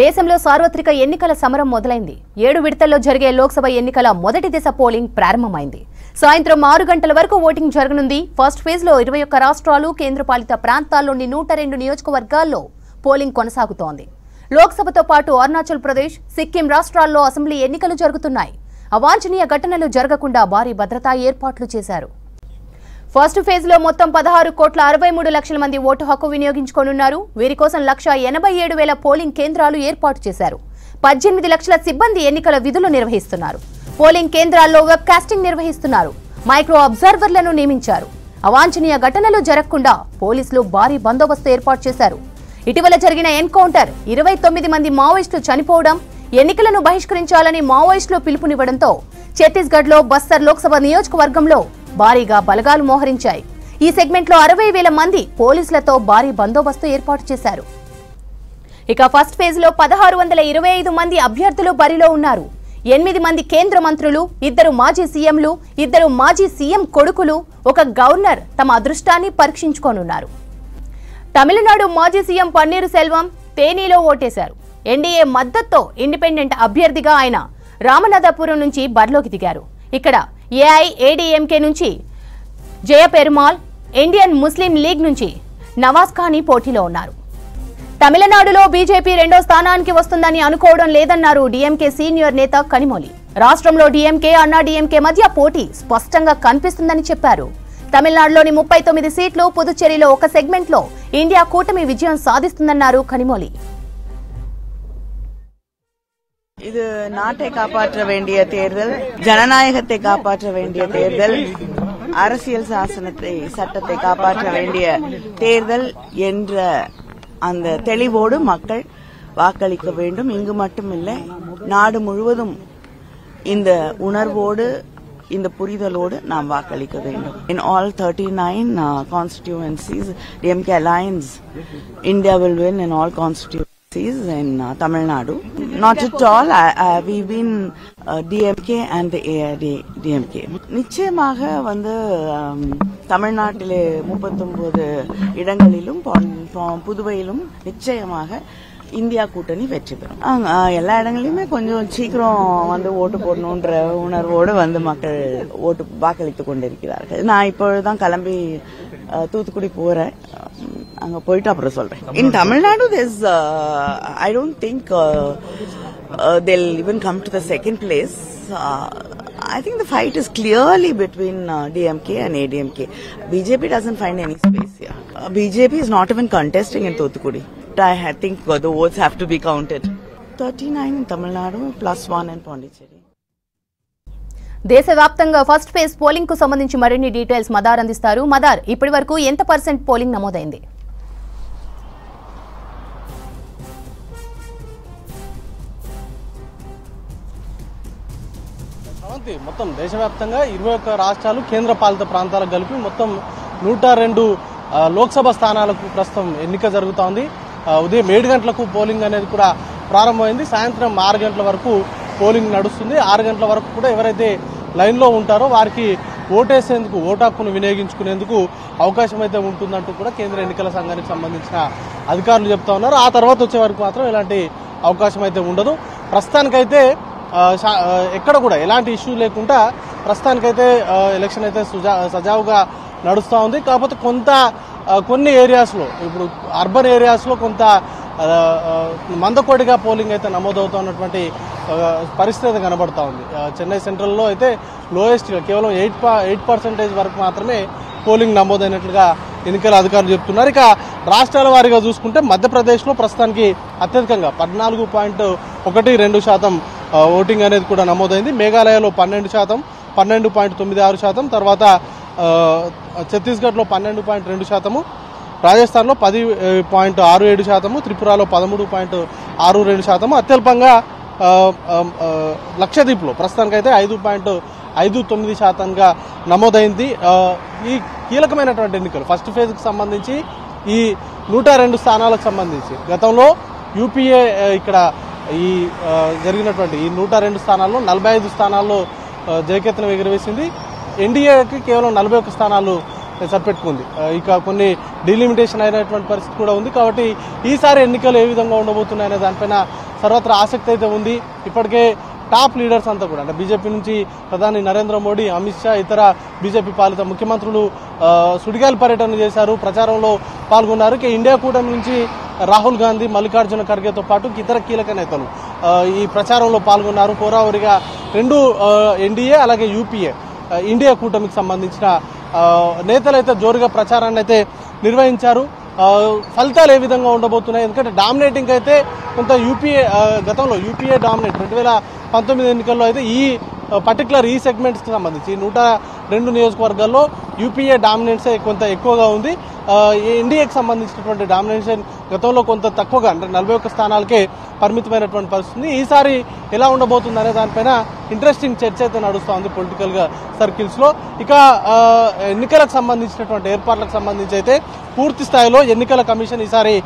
దేశంలో సార్వత్రిక ఎన్నికల సమరం మొదలైంది. 7 విడతల్లో జరిగే లోక్సభ ఎన్నికల మొదటి దశ పోలింగ్ ప్రారంభమైంది. సాయంత్రం 6 గంటల వరకు ఓటింగ్ జరగనుంది. ఫస్ట్ ఫేజ్ లో 21 రాష్ట్రాలు, కేంద్రపాలిత ప్రాంతాల్లోని 102 నియోజకవర్గాల్లో పోలింగ్ కొనసాగుతోంది. లోక్సభతో పాటు అరుణాచల్ ప్రదేశ్, సిక్కిం రాష్ట్రాల్లో అసెంబ్లీ ఎన్నికలు జరుగుతున్నాయి. అవాంఛనీయ ఘటనలు జరగకుండా భారీ భద్రతా ఏర్పాట్లు చేశారు. ఫస్ట్ ఫేజ్ లో మొత్తం 16,63,00,000 మంది ఓటు హక్కు వినియోగించుకోనున్నారు. వీరి కోసం 1,87,000 పోలింగ్ కేంద్రాలు ఏర్పాటు చేశారు. 18 లక్షల సిబ్బంది ఎన్నికల విధులు నిర్వహిస్తున్నారు. పోలింగ్ కేంద్రాల్లో వెబ్ కాస్టింగ్ నిర్వహిస్తున్నారు. మైక్రో అబ్జర్వర్లను నియమించారు. అవాంఛనీయ ఘటనలు జరగకుండా పోలీసులు భారీ బందోబస్తు ఏర్పాటు చేశారు. ఇటీవల జరిగిన ఎన్కౌంటర్ 29 మంది మావోయిస్టులు చనిపోవడం, ఎన్నికలను బహిష్కరించాలని మావోయిస్టులు పిలుపునివ్వడంతో ఛత్తీస్గఢ్ లో బస్తర్ లోక్సభ నియోజకవర్గంలో భారీగా బలగాలు మోహరించాయి. ఈ సెగ్మెంట్ లో 60,000 మంది పోలీసులతో భారీ బందోబస్తు ఏర్పాటు చేశారు. ఇక ఫస్ట్ ఫేజ్ లో 1,625 మంది అభ్యర్థులు బరిలో ఉన్నారు. 8 మంది కేంద్ర మంత్రులు, 2 మాజీ సీఎంలు, 2 మాజీ సీఎం కొడుకులు, 1 గవర్నర్ తమ అదృష్టాన్ని పరీక్షించుకోనున్నారు. తమిళనాడు మాజీ సీఎం పన్నీరు సెల్వం తేనీలో ఓటేశారు. ఎన్డీఏ మద్దతుతో ఇండిపెండెంట్ అభ్యర్థిగా ఆయన రామనాథపురం నుంచి బరిలోకి దిగారు. ఇక్కడ ఏఐఏడీఎంకే నుంచి జయపెరుమాల్, ఇండియన్ ముస్లిం లీగ్ నుంచి నవాజ్ ఖానీ పోటీలో ఉన్నారు. తమిళనాడులో బీజేపీ 2వ స్థానానికి వస్తుందని అనుకోవడం లేదన్నారు డీఎంకే సీనియర్ నేత కనిమొళి. రాష్ట్రంలో డీఎంకే, అన్నా డీఎంకే మధ్య పోటీ స్పష్టంగా కనిపిస్తుందని చెప్పారు. తమిళనాడులోని 39 సీట్లు, పుదుచ్చేరిలో 1 సెగ్మెంట్ లో ఇండియా కూటమి విజయం సాధిస్తుందన్నారు కనిమొళి. இது நாட்டை காப்பாற்ற வேண்டிய தேர்தல், ஜனநாயகத்தை காப்பாற்ற வேண்டிய தேர்தல், அரசியல் சட்டத்தை காப்பாற்ற வேண்டிய தேர்தல் என்ற அந்த தெளிவோடு மக்கள் வாக்களிக்க வேண்டும். இங்கு மட்டுமில்லை, நாடு முழுவதும் இந்த உணர்வோடு, இந்த புரிதலோடு நாம் வாக்களிக்க வேண்டும். In all 39 constituencies, DMK Alliance, India will win in all constituencies in Tamil Nadu. Not at all. We've been DMK and the AIADMK. நிச்சயமாக வந்து தமிழ்நாட்டிலே 39 இடங்களிலும் புதுவையிலும் நிச்சயமாக இந்தியா கூட்டணி வெற்றி பெறும். எல்லா இடங்களிலுமே கொஞ்சம் சீக்கிரம் வந்து ஓட்டு போடணுன்ற உணர்வோடு வந்து மக்கள் ஓட்டு வாக்களித்துக் கொண்டிருக்கிறார்கள். நான் இப்பொழுதுதான் கிளம்பி தூத்துக்குடி போறேன். அங்க போயிட்டு அப்புறம் சொல்றேன். In Tamil Nadu, there's I don't think they'll even come to the second place. I think the fight is clearly between DMK and ADMK. BJP doesn't find any space here. BJP is not even contesting in Thoothukudi. I think the votes have to be counted. 39 in Tamil Nadu plus 1 in Pondicherry. దేశవ్యాప్తంగా first phase polling కు సంబంధించి మరిన్ని details Madar అందిస్తారు. మదార్, ఇప్పటి వరకు ఎంత % polling నమోదైంది? మొత్తం దేశవ్యాప్తంగా 21 రాష్ట్రాలు, కేంద్ర పాలిత ప్రాంతాలకు కలిపి మొత్తం 102 లోక్సభ స్థానాలకు ప్రస్తుతం ఎన్నిక జరుగుతోంది. ఉదయం 7 గంటలకు పోలింగ్ అనేది కూడా ప్రారంభమైంది. సాయంత్రం 6 గంటల వరకు పోలింగ్ నడుస్తుంది. 6 గంటల వరకు కూడా ఎవరైతే లైన్లో ఉంటారో వారికి ఓటేసేందుకు, ఓటు హక్కును వినియోగించుకునేందుకు అవకాశం అయితే ఉంటుందంటూ కూడా కేంద్ర ఎన్నికల సంఘానికి సంబంధించిన అధికారులు చెప్తా ఉన్నారు. ఆ తర్వాత వచ్చే వరకు మాత్రం ఎలాంటి అవకాశం అయితే ఉండదు. ప్రస్తుతానికైతే ఎక్కడ కూడా ఎలాంటి ఇష్యూ లేకుండా ప్రస్తుతానికైతే ఎలక్షన్ అయితే సజావుగా నడుస్తూ ఉంది. కాకపోతే కొన్ని ఏరియాస్లో, ఇప్పుడు అర్బన్ ఏరియాస్లో కొంత మందకోడిగా పోలింగ్ అయితే నమోదవుతున్నటువంటి పరిస్థితి కనబడతా ఉంది. చెన్నై సెంట్రల్లో అయితే లోయెస్ట్గా కేవలం 8% వరకు మాత్రమే పోలింగ్ నమోదైనట్లుగా ఎన్నికల అధికారులు చెప్తున్నారు. ఇక రాష్ట్రాల వారీగా చూసుకుంటే మధ్యప్రదేశ్లో ప్రస్తుతానికి అత్యధికంగా 14.12% ఓటింగ్ అనేది కూడా నమోదైంది. మేఘాలయలో 12%, 12.96%, తర్వాత ఛత్తీస్గఢ్లో 12.2%, రాజస్థాన్లో 10.67%, త్రిపురలో 13.62%, అత్యల్పంగా లక్షద్వీప్లో ప్రస్తుతానికైతే 5.59% నమోదైంది. ఈ కీలకమైనటువంటి ఎన్నికలు ఫస్ట్ ఫేజ్కి సంబంధించి ఈ 102 స్థానాలకు సంబంధించి గతంలో యూపీఏ ఇక్కడ ఈ జరిగినటువంటి ఈ 102 స్థానాల్లో 45 స్థానాల్లో జయకేతనం ఎగురవేసింది. ఎన్డీఏకి కేవలం 41 స్థానాలు సరిపెట్టుకుంది. ఇక కొన్ని డిలిమిటేషన్ అయినటువంటి పరిస్థితి కూడా ఉంది. కాబట్టి ఈసారి ఎన్నికలు ఏ విధంగా ఉండబోతున్నాయనే దానిపైన సర్వత్రా ఆసక్తి అయితే ఉంది. ఇప్పటికే టాప్ లీడర్స్ అంతా కూడా అంటే బీజేపీ నుంచి ప్రధాని నరేంద్ర మోడీ, అమిత్ షా, ఇతర బీజేపీ పాలిత ముఖ్యమంత్రులు సుడిగాలి పర్యటన చేశారు, ప్రచారంలో పాల్గొన్నారు. ఇండియా కూటమి నుంచి రాహుల్ గాంధీ, మల్లికార్జున ఖర్గేతో పాటు ఇతర కీలక నేతలు ఈ ప్రచారంలో పాల్గొన్నారు. హోరాహోరీగా రెండు ఎన్డీఏ అలాగే యూపీఏ ఇండియా కూటమికి సంబంధించిన నేతలు అయితే జోరుగా ప్రచారాన్ని అయితే నిర్వహించారు. ఫలితాలు ఏ విధంగా ఉండబోతున్నాయి, ఎందుకంటే డామినేటింగ్ అయితే కొంత యూపీఏ గతంలో యూపీఏ డామినేట్ 2019 ఎన్నికల్లో అయితే ఈ పర్టికులర్ ఈ సెగ్మెంట్స్కి సంబంధించి 102 నియోజకవర్గాల్లో యూపీఏ డామినేట్సే కొంత ఎక్కువగా ఉంది. ఎన్డీఏకి సంబంధించినటువంటి డామినేషన్ గతంలో కొంత తక్కువగా అంటే 41 స్థానాలకే పరిమితమైనటువంటి పరిస్థితి. ఈసారి ఎలా ఉండబోతుంది అనే దానిపైన ఇంట్రెస్టింగ్ చర్చ అయితే నడుస్తోంది పొలిటికల్ గా సర్కిల్స్ లో. ఇక ఎన్నికలకు సంబంధించినటువంటి ఏర్పాట్లకు సంబంధించి అయితే పూర్తి స్థాయిలో ఎన్నికల కమిషన్ ఈసారి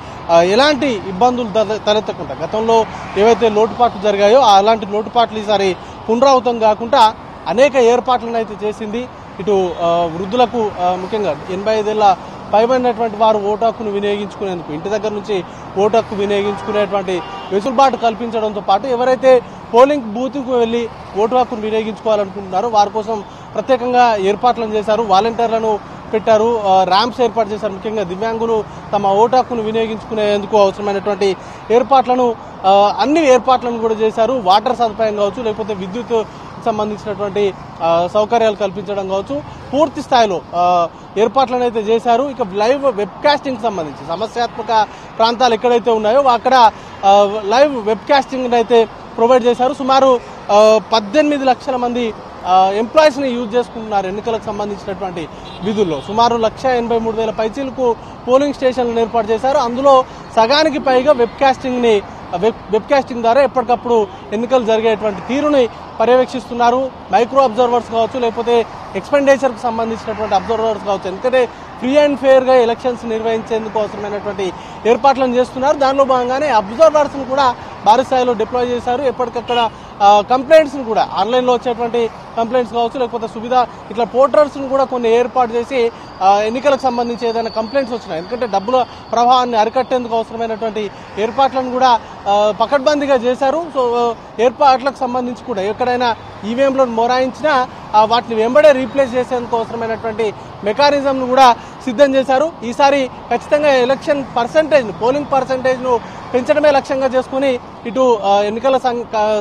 ఎలాంటి ఇబ్బందులు తలెత్తకుండా గతంలో ఏవైతే లోటుపాట్లు జరిగాయో అలాంటి లోటుపాట్లు ఈసారి పునరావృతం కాకుండా అనేక ఏర్పాట్లను అయితే చేసింది. ఇటు వృద్ధులకు ముఖ్యంగా 85 ఏళ్ల పైబడినటువంటి వారు ఓటు హక్కును వినియోగించుకునేందుకు ఇంటి దగ్గర నుంచి ఓటు హక్కు వినియోగించుకునేటువంటి వెసులుబాటు కల్పించడంతో పాటు ఎవరైతే పోలింగ్ బూత్కు వెళ్లి ఓటు హక్కును వినియోగించుకోవాలనుకుంటున్నారో వారి కోసం ప్రత్యేకంగా ఏర్పాట్లను చేశారు. వాలంటీర్లను పెట్టారు, ర్యాంప్స్ ఏర్పాటు చేశారు. ముఖ్యంగా దివ్యాంగులు తమ ఓటు హక్కును వినియోగించుకునేందుకు అవసరమైనటువంటి అన్ని ఏర్పాట్లను కూడా చేశారు. వాటర్ సదుపాయం కావచ్చు, లేకపోతే విద్యుత్ సంబంధించినటువంటి సౌకర్యాలు కల్పించడం కావచ్చు, పూర్తి స్థాయిలో ఏర్పాట్లను అయితే చేశారు. ఇక లైవ్ వెబ్ కాస్టింగ్ సంబంధించి సమస్యాత్మక ప్రాంతాలు ఎక్కడైతే ఉన్నాయో అక్కడ లైవ్ వెబ్ కాస్టింగ్ అయితే ప్రొవైడ్ చేశారు. సుమారు 18 లక్షల మంది ఎంప్లాయీస్ ని యూజ్ చేసుకుంటున్నారు ఎన్నికలకు సంబంధించినటువంటి విధుల్లో. సుమారు 1,83,000 పైచీలకు పోలింగ్ స్టేషన్లను ఏర్పాటు చేశారు. అందులో సగానికి పైగా వెబ్ కాస్టింగ్ ద్వారా ఎప్పటికప్పుడు ఎన్నికలు జరిగేటువంటి తీరుని పర్యవేక్షిస్తున్నారు. మైక్రో అబ్జర్వర్స్ కావచ్చు, లేకపోతే ఎక్స్పెండిచర్ కు సంబంధించినటువంటి అబ్జర్వర్స్ కావచ్చు. ఎందుకంటే ఫ్రీ అండ్ ఫెయిర్ గా ఎలక్షన్స్ నిర్వహించేందుకు అవసరమైనటువంటి ఏర్పాట్లను చేస్తున్నారు. దానిలో భాగంగానే అబ్జర్వర్స్ ను కూడా భారీ స్థాయిలో డిప్లాయ్ చేశారు. ఎప్పటికక్కడ కంప్లైంట్స్ ను కూడా ఆన్లైన్ లో వచ్చేటువంటి కంప్లైంట్స్ కావచ్చు, లేకపోతే ఇట్లా పోర్టల్స్ ను కూడా కొన్ని ఏర్పాటు చేసి ఎన్నికలకు సంబంధించి ఏదైనా కంప్లైంట్స్ వచ్చినాయి, ఎందుకంటే డబ్బుల ప్రవాహాన్ని అరికట్టేందుకు అవసరమైనటువంటి ఏర్పాట్లను కూడా పకడ్బందీగా చేశారు. సో ఏర్పాట్లకు సంబంధించి కూడా ఎక్కడైనా ఈవీఎంలను మొరాయించినా వాటిని వెంబడే రీప్లేస్ చేసేందుకు అవసరమైనటువంటి మెకానిజంను కూడా సిద్ధం చేశారు. ఈసారి ఖచ్చితంగా ఎలక్షన్ పోలింగ్ పర్సంటేజ్ ను పెంచడమే లక్ష్యంగా చేసుకుని ఇటు ఎన్నికల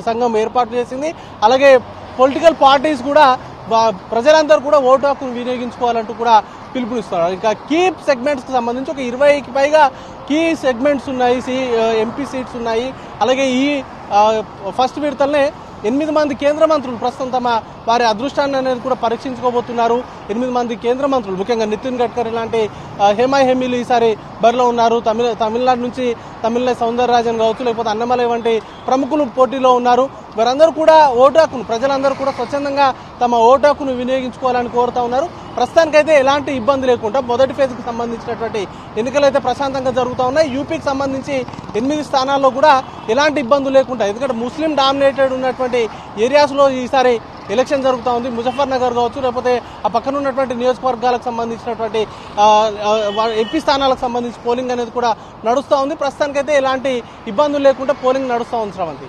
సంఘం ఏర్పాటు చేసింది. అలాగే పొలిటికల్ పార్టీస్ కూడా ప్రజలందరూ కూడా ఓటు హక్కును వినియోగించుకోవాలంటూ కూడా పిలుపునిస్తున్నారు. ఇంకా కీ సెగ్మెంట్స్ కి సంబంధించి ఒక 20కి పైగా కీ సెగ్మెంట్స్ ఉన్నాయి, ఎంపీ సీట్స్ ఉన్నాయి. అలాగే ఈ ఫస్ట్ విడతలనే 8 మంది కేంద్ర మంత్రులు ప్రస్తుతం వారి అదృష్టాన్ని అనేది కూడా పరీక్షించుకోబోతున్నారు. 8 మంది కేంద్ర మంత్రులు, ముఖ్యంగా నితిన్ గడ్కరీ లాంటి హేమీలు ఈసారి బరిలో ఉన్నారు. తమిళనాడు నుంచి తమిళనాడు సౌందరరాజన్ కావచ్చు, లేకపోతే అన్నమలై వంటి ప్రముఖులు పోటీలో ఉన్నారు. వారందరూ కూడా ప్రజలందరూ కూడా స్వచ్ఛందంగా తమ ఓటు హక్కును వినియోగించుకోవాలని కోరుతా ఉన్నారు. ప్రస్తుతానికైతే ఎలాంటి ఇబ్బంది లేకుండా మొదటి ఫేజ్ కు సంబంధించినటువంటి ఎన్నికలు అయితే ప్రశాంతంగా జరుగుతూ ఉన్నాయి. యూపీకి సంబంధించి 8 స్థానాల్లో కూడా ఎలాంటి ఇబ్బందులు లేకుండా, ఎందుకంటే ముస్లిం డామినేటెడ్ ఉన్నటువంటి ఏరియాస్ లో ఈసారి ఎలక్షన్ జరుగుతూ ఉంది. ముజఫర్ నగర్ కావచ్చు, లేకపోతే ఆ పక్కన ఉన్నటువంటి నియోజకవర్గాలకు సంబంధించినటువంటి ఎంపీ స్థానాలకు సంబంధించి పోలింగ్ అనేది కూడా నడుస్తూ ఉంది. ప్రస్తుతానికైతే ఎలాంటి ఇబ్బందులు లేకుండా పోలింగ్ నడుస్తూ ఉంది. శ్రవంతి.